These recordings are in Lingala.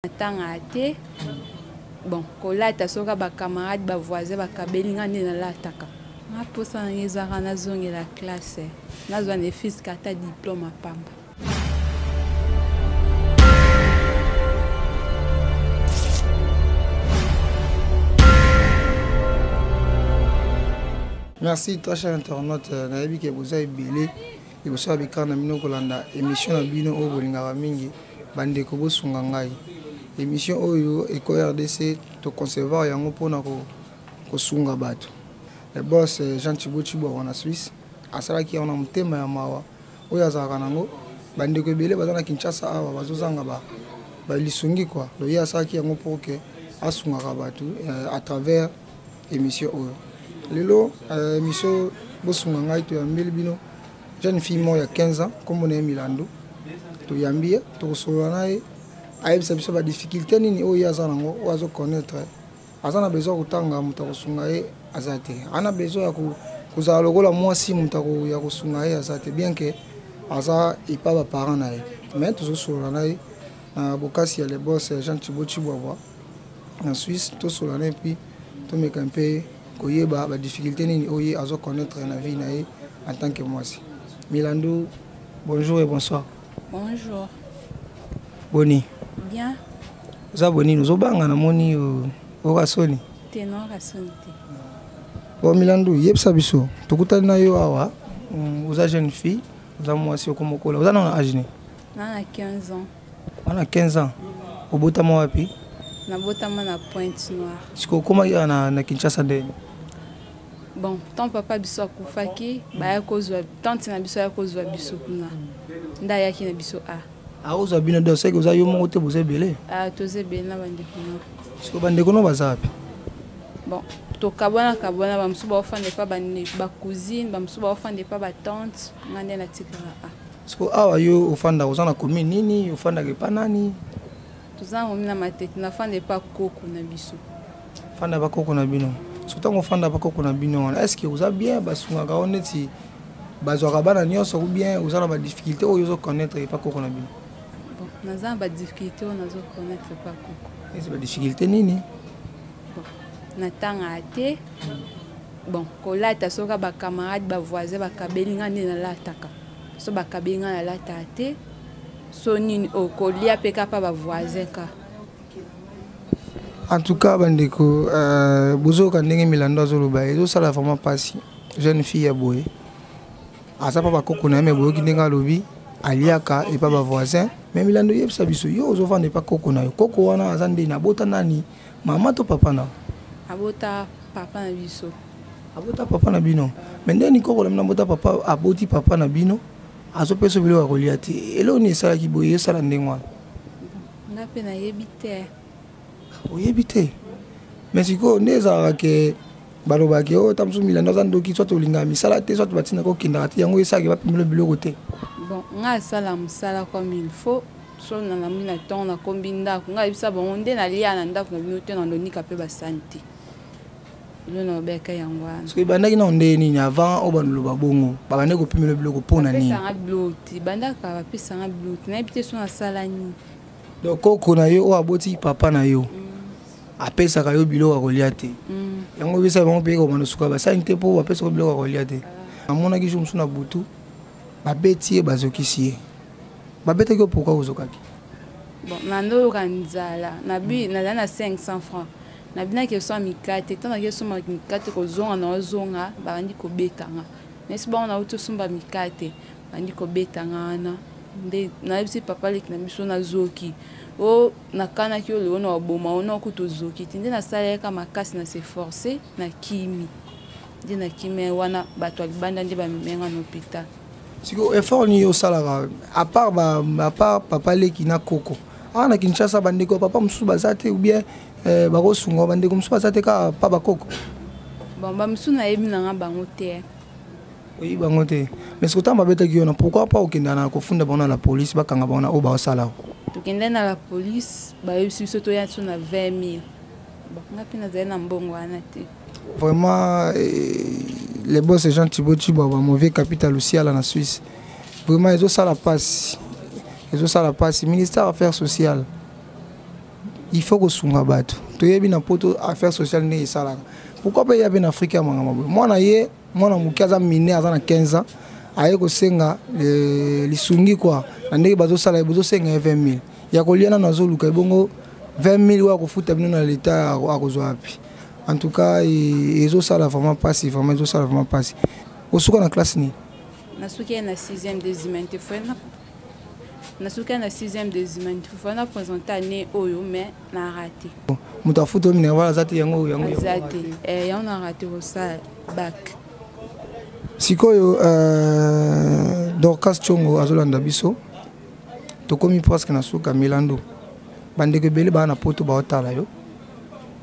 Tangate bon kolata soka ba camarade ba voisin ba kabelinga nde na lataka na posa na ezaka na zonge la classe na zwa ne fils kata diplôme pamba. Merci très cher internaute na yebi ke boza ebele e bosa bikana mino kolanda émission na bino o bolinga mingi bande ko bosunga ngai. Émission oyo eko RDC to concevoir yango pona ko sunga bato. Le boss Jean Thibaut Chibo na Suisse asala ki ona mutema ya mawa oyo azaka nango bande ko ebele bazana Kinshasa awa bazozanga ba lisungi quoi. Lo ya asala ki yango pour que asunga bato à travers émission oyo. Lelo émission bosunga ngai to yambeli bino jeune fille mo ya 15 ans comme on est Milando to yambia to solana aïe ça biso ba difficulté nini oyo azana ngo ozo connaître azana besoin kutanga mutako sungaye azate ana besoin ya kuzala lokola mwasi mutako ya kusungaye azate bien que aza ipa ba parents nae mais to solana na bokasi ya le boss Jean Thibaut Chiboa en Suisse to solana puis to mekampe koyeba ba difficulté nini oyo azo connaître na vie nae en tant que mwasi. Milando, bonjour et bonsoir. Bonjour. Boni. Bien. Vous abonnez nous obanga na moni au rasoni. Ténor rasoni. Bon Milando, yebsa biso. Tokutana na yo awa. Vous êtes jeune fille, vous êtes mwasi okomokola. Vous êtes na âge ni? Na 15 ans. On a 15 ans. Obotama wapi? Na botama na Pointe Noire. Siko koma ya na Kinshasa ndeni. Bon, ton papa biso akufaki, ba ya kozwa tante na biso ya kozwa biso kuna. Nda yaki na biso a. A oza bino do seke oza yo mo te boze belé. Ah, toze belé na bande kuna. Siko bande kono bazapi. Bon, to kabona ba msuba ofande pa bande ba cousine, ba msuba ofande pa ba tante, ngande na tikala a. Siko awa yo ofanda ozana commune nini, ofanda ke panani? Toza na matete na fande pa koko na biso. Fanda ba koko na bino. Surtout on fanda pas qu'on a bien. Est-ce que vous avez bien basunga kaoneti bazwaka bana nyonso ou bien vous avez des difficultés ou vous connaître pas qu'on a bien. Bon, nous avons des difficultés ou nous connaître pas koko. Et c'est des difficultés nini? Bon, natanga ate. Bon, kolata soka ba camarade ba voisin ba kabelinga ni na lataka. So ba kabelinga na latate. So nini o kolia peka pa ba voisin ka. En tout cas, bandeko, Boyoka Ndenge Milando azoloba, ezo sala vraiment Pasi, jeune fille ya boye. Asa papa koko na me Boyoka Ndenge alobi, aliaka et pas ba voisin, mais Milando yebsa biso yo ozo vendre pas koko na yo. Koko wana azande na bota nani? Maman to papa na? Abota papa na biso. Abota papa na bino. Mais ndeni koko na bota papa aboti papa na bino. Azo peso bilo ko liati. Elo ni sala ki boye sala ndengwa. Ngape na yebite. Oyebite mais siko ndeza ke baloba ke o tamsu Milando zandoki soit olinga misala te soit batina ko kinda ti yango esaki ba pimelo biloko te. Bon nga sala musala comme il faut so na na mina ton na kombinda nga bisa bon nde na lia na ndako na bino te na ndika pe ba santé lo na beka yango wana so bandaki na onde nini avant o banuluba bongo ba bande ko pimelo biloko pona nini pesa nga bloti bandaka ba pesa nga bloti na bite so na sala ni donc koko na yo o aboti papa na yo apesa ka yo biloko kolia te yango bisa bango pe ko manusuka ba santé po apesa ko biloko kolia te amona ki jumsu na butu ba betie bazokisi ba bete ko pourquoi ozokaki bon na ndo kanzala na bi na 500 francs na bina ke so mikate tana ke so mikate ko zonga na zonga ba bandi ko betanga nesi ba na uto sumba mikate bandi ko betanga na nde na bisi papa leki na biso na zoki o nakana ki ole ona oboma ona kutozoki tinde na sala ka makasi na se forcer na kimi ndi na kimi wana bato alibanda ndi ba menga no hôpital siko effort ni yo sala à part papa leki na koko ana Kinshasa bandeko papa musu bazate ou bien ba ko sunga bandeko musu bazate ka pa ba koko bon ba musu na yebi na bango te. Oui bango te mais ce que tamba beta ki ona pourquoi pas okenda na ko funda bona la police ba kanga bona o ba sala tukende na la police ba yebi soto ya tuna 20 000 bon ngapi na zena mbongo wana te vraiment les boss Jean Thibaut Chiboa mauvais capital aussi à la Suisse vraiment ils ont ça la passe ministère affaires sociales il faut que sunga bato to yebi na poto affaire sociale ne esala pourquoi pas yebi na Afrique mangama mwana ye mwana mukaza mine azana 15 ans aye ko senga lisungi quoi ndenge bazo sala bazo senga 20 000 ya koliana na zoluka bongo 20 000 wa kufuta bino na l'état akozwa api en tout cas ezo sala vraiment passif vraiment ezo sala vraiment passif osuka na classe ni nasuka na 6e deuxième fois nasuka na 6e deuxième fois na présenter année oyo mais na raté muta futo mine wala zati yango zati yango na raté au sa bac sikoyo Dorcas Chongo azolanda biso tokomi presque na suka milando bandeke bele bana poto ba otala yo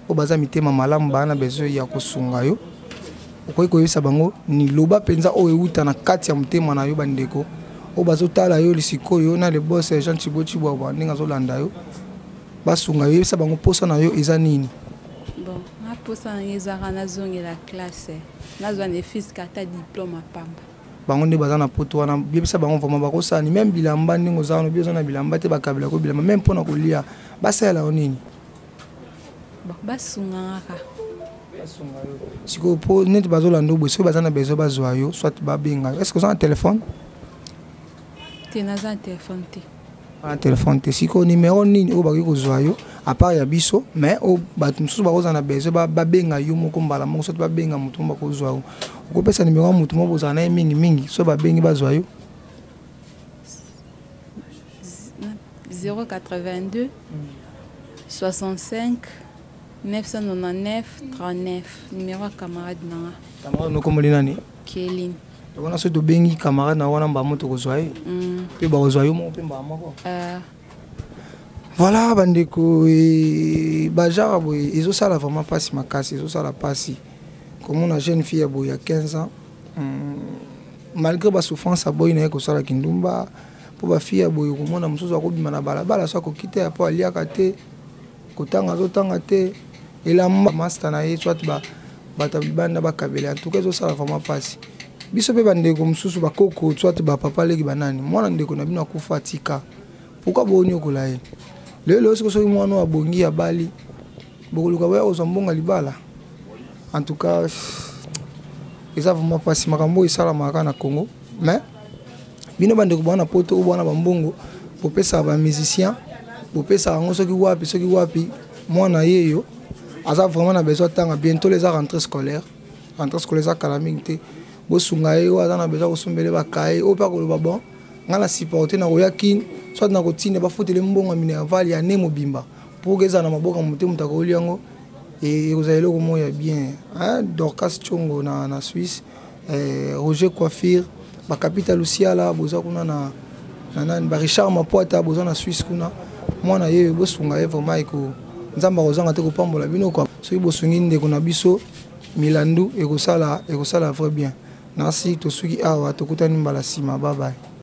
o baza mitema malamu bana bezo ya kosunga yo okoyi koyebisa bango ni loba penza o euta na kati ya mutema na yo bandeko o bazotala yo lisikoyo na le boss Jean Chibochi bwa ndinga azolanda yo basunga yo yebisa bango posa na yo eza nini bon na posa na ezaka na zonge la classe nazwa ne fils kata diplôme pamba bango nde baza na poto wana yebisa bango vraiment bakosani même bilamba ndingo za no bizo na bilamba te bakabila ko bilamba même pona kolia basala onini basunga ka siko po net bazolanda bo so baza na bezo bazwa yo soit babenga est-ce que ça un téléphone tenaza téléphone te un téléphone te siko numéro nini o baki kozwa yo à part ya biso mais o batu mususu bakoza na bezo babenga yo moko mbala moko soit babenga mutu moko kozwa yo ko pesa numéro mutu moko za na mingi mingi so babengi bazwa yo 082 65 999 39 numéro à camarade nanga camarade no komoli nani Kéline on a ce bengi camarade na wana mbamo to kozwa ye pe ba kozwa yo mo pe mbamo ko voilà bandeko bajara boy ils ont ça la vraiment pas si makasi ils ont ça la pasi comme on a jeune fille boy a 15 ans malgré ba souffrance boy na ko sala kindumba po ba fille boy ko mona mususu akobima na balabala so ko quitter po aliaka te kotanga zotanga te ela master na ye soit bata banda bakabela en tout cas ça vraiment passe biso pe bandeko mususu bakoko soit ba papa leki banani mwana ndeko na bino akufa tika pourquoi boni okola ye lelo siko so mwana abongi ya bali bokoluka ba ozambonga libala en tout cas ça vraiment passe makambo isala maka na Congo mais bino bandeko bana poto bana bambongo popesa ba musicien popesa ngo soki wapi mwana yeyo aza vraiment na besoin tanga bientôt les rentrées scolaires za calamité bosunga yo aza na besoin kosumbele bakaye o pa koloba bon ngala supporter na koyaki soit na kotina ba fotele mbongo minerval ya ne mobimba pour que ça na maboka muté mutako liango et vous allez le moya bien hein Dorcas Chongo na Suisse Roger Coiffure ba capitale Luciala boza kuna na ba Richard Mapoata boza na Suisse kuna mwana yeyo bosunga ye vraiment iko nzamba kozanga te kopambola bino kwa soki bosungi ndeko na biso milandu ekosala vrai bien merci tosuki awa tokutani mbala sima bye bye